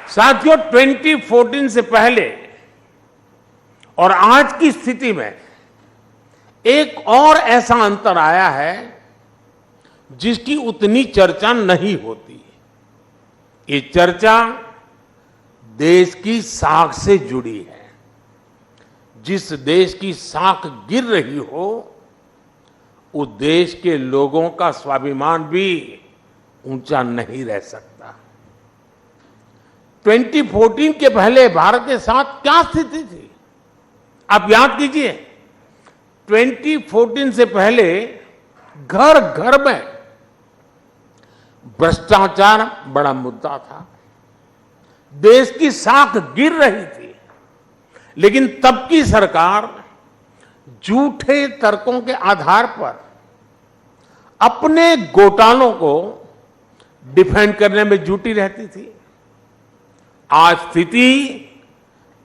साथियों, 2014 से पहले और आज की स्थिति में एक और ऐसा अंतर आया है जिसकी उतनी चर्चा नहीं होती। ये चर्चा देश की साख से जुड़ी है। जिस देश की साख गिर रही हो, उस देश के लोगों का स्वाभिमान भी ऊंचा नहीं रह सकता। 2014 के पहले भारत के साथ क्या स्थिति थी, आप याद कीजिए। 2014 से पहले घर घर में भ्रष्टाचार बड़ा मुद्दा था। देश की साख गिर रही थी, लेकिन तब की सरकार झूठे तर्कों के आधार पर अपने घोटालों को डिफेंड करने में जुटी रहती थी। आज स्थिति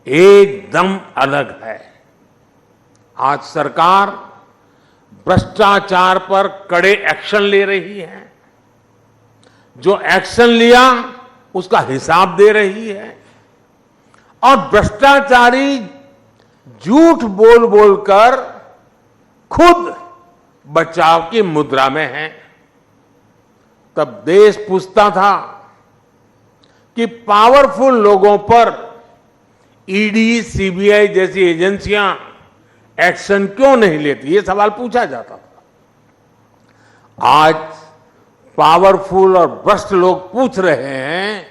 एकदम अलग है। आज सरकार भ्रष्टाचार पर कड़े एक्शन ले रही है। जो एक्शन लिया उसका हिसाब दे रही है, और भ्रष्टाचारी झूठ बोल बोलकर खुद बचाव की मुद्रा में है। तब देश पूछता था कि पावरफुल लोगों पर ईडी, सीबीआई जैसी एजेंसियां एक्शन क्यों नहीं लेती, ये सवाल पूछा जाता था। आज पावरफुल और भ्रष्ट लोग पूछ रहे हैं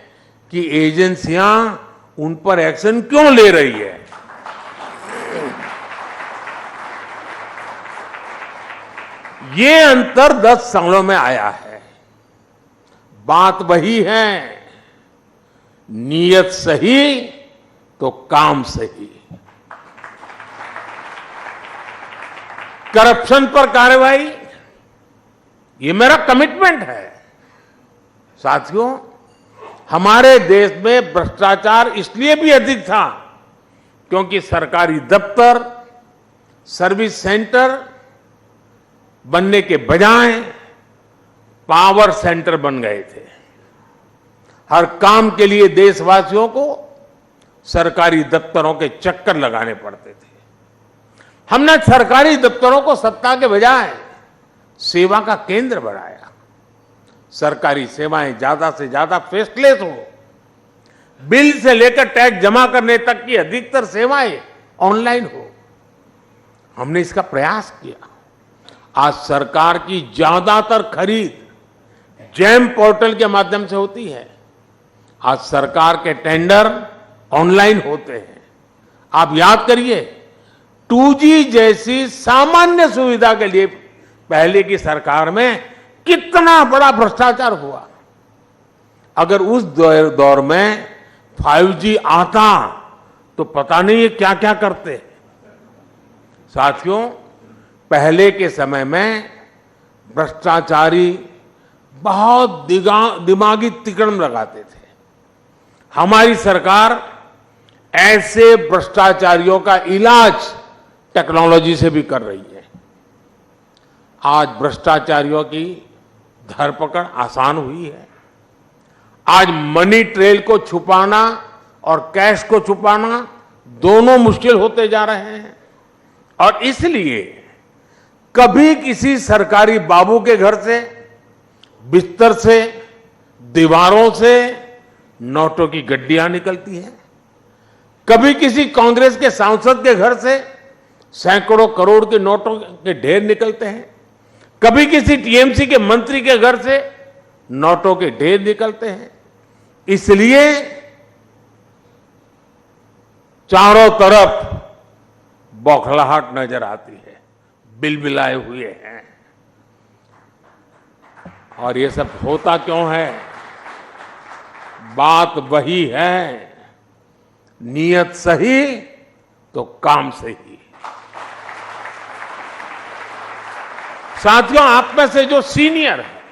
कि एजेंसियां उन पर एक्शन क्यों ले रही है। ये अंतर 10 सालों में आया है। बात वही है, नीयत सही तो काम सही। करप्शन पर कार्रवाई, ये मेरा कमिटमेंट है। साथियों, हमारे देश में भ्रष्टाचार इसलिए भी अधिक था क्योंकि सरकारी दफ्तर, सर्विस सेंटर बनने के बजाय पावर सेंटर बन गए थे। हर काम के लिए देशवासियों को सरकारी दफ्तरों के चक्कर लगाने पड़ते थे। हमने सरकारी दफ्तरों को सत्ता के बजाय सेवा का केंद्र बनाया। सरकारी सेवाएं ज्यादा से ज्यादा फेसलेस हो, बिल से लेकर टैक्स जमा करने तक की अधिकतर सेवाएं ऑनलाइन हो। हमने इसका प्रयास किया। आज सरकार की ज्यादातर खरीद जेम पोर्टल के माध्यम से होती है। आज सरकार के टेंडर ऑनलाइन होते हैं। आप याद करिए, 2G जैसी सामान्य सुविधा के लिए पहले की सरकार में कितना बड़ा भ्रष्टाचार हुआ। अगर उस दौर में 5G आता तो पता नहीं ये क्या क्या करते। साथियों, पहले के समय में भ्रष्टाचारी बहुत दिमागी तिकड़म लगाते थे। हमारी सरकार ऐसे भ्रष्टाचारियों का इलाज टेक्नोलॉजी से भी कर रही है। आज भ्रष्टाचारियों की धरपकड़ आसान हुई है। आज मनी ट्रेल को छुपाना और कैश को छुपाना दोनों मुश्किल होते जा रहे हैं। और इसलिए कभी किसी सरकारी बाबू के घर से, बिस्तर से, दीवारों से नोटों की गड्डियां निकलती हैं। कभी किसी कांग्रेस के सांसद के घर से सैकड़ों करोड़ के नोटों के ढेर निकलते हैं। कभी किसी टीएमसी के मंत्री के घर से नोटों के ढेर निकलते हैं। इसलिए चारों तरफ बौखलाहट नजर आती है, बिलबिलाए हुए हैं। और ये सब होता क्यों है? बात वही है, नीयत सही तो काम सही। साथियों, आप में से जो सीनियर हैं,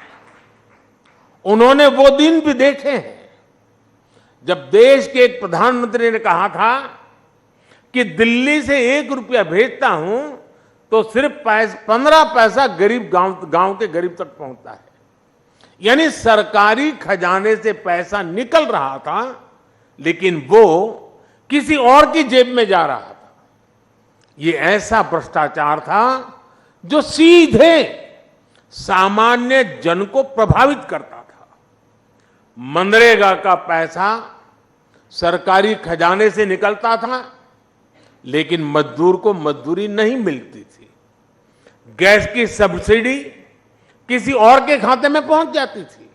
उन्होंने वो दिन भी देखे हैं जब देश के एक प्रधानमंत्री ने कहा था कि दिल्ली से 1 रुपया भेजता हूं तो सिर्फ 15 पैसा गरीब गांव के गरीब तक पहुंचता है। यानी सरकारी खजाने से पैसा निकल रहा था, लेकिन वो किसी और की जेब में जा रहा था। ये ऐसा भ्रष्टाचार था जो सीधे सामान्य जन को प्रभावित करता था। मनरेगा का पैसा सरकारी खजाने से निकलता था, लेकिन मजदूर को मजदूरी नहीं मिलती थी। गैस की सब्सिडी किसी और के खाते में पहुंच जाती थी।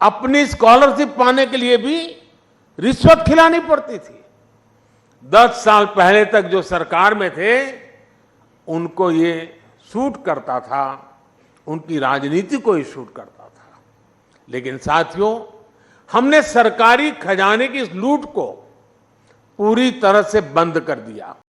अपनी स्कॉलरशिप पाने के लिए भी रिश्वत खिलानी पड़ती थी। 10 साल पहले तक जो सरकार में थे, उनको ये सूट करता था, उनकी राजनीति को ही सूट करता था। लेकिन साथियों, हमने सरकारी खजाने की इस लूट को पूरी तरह से बंद कर दिया।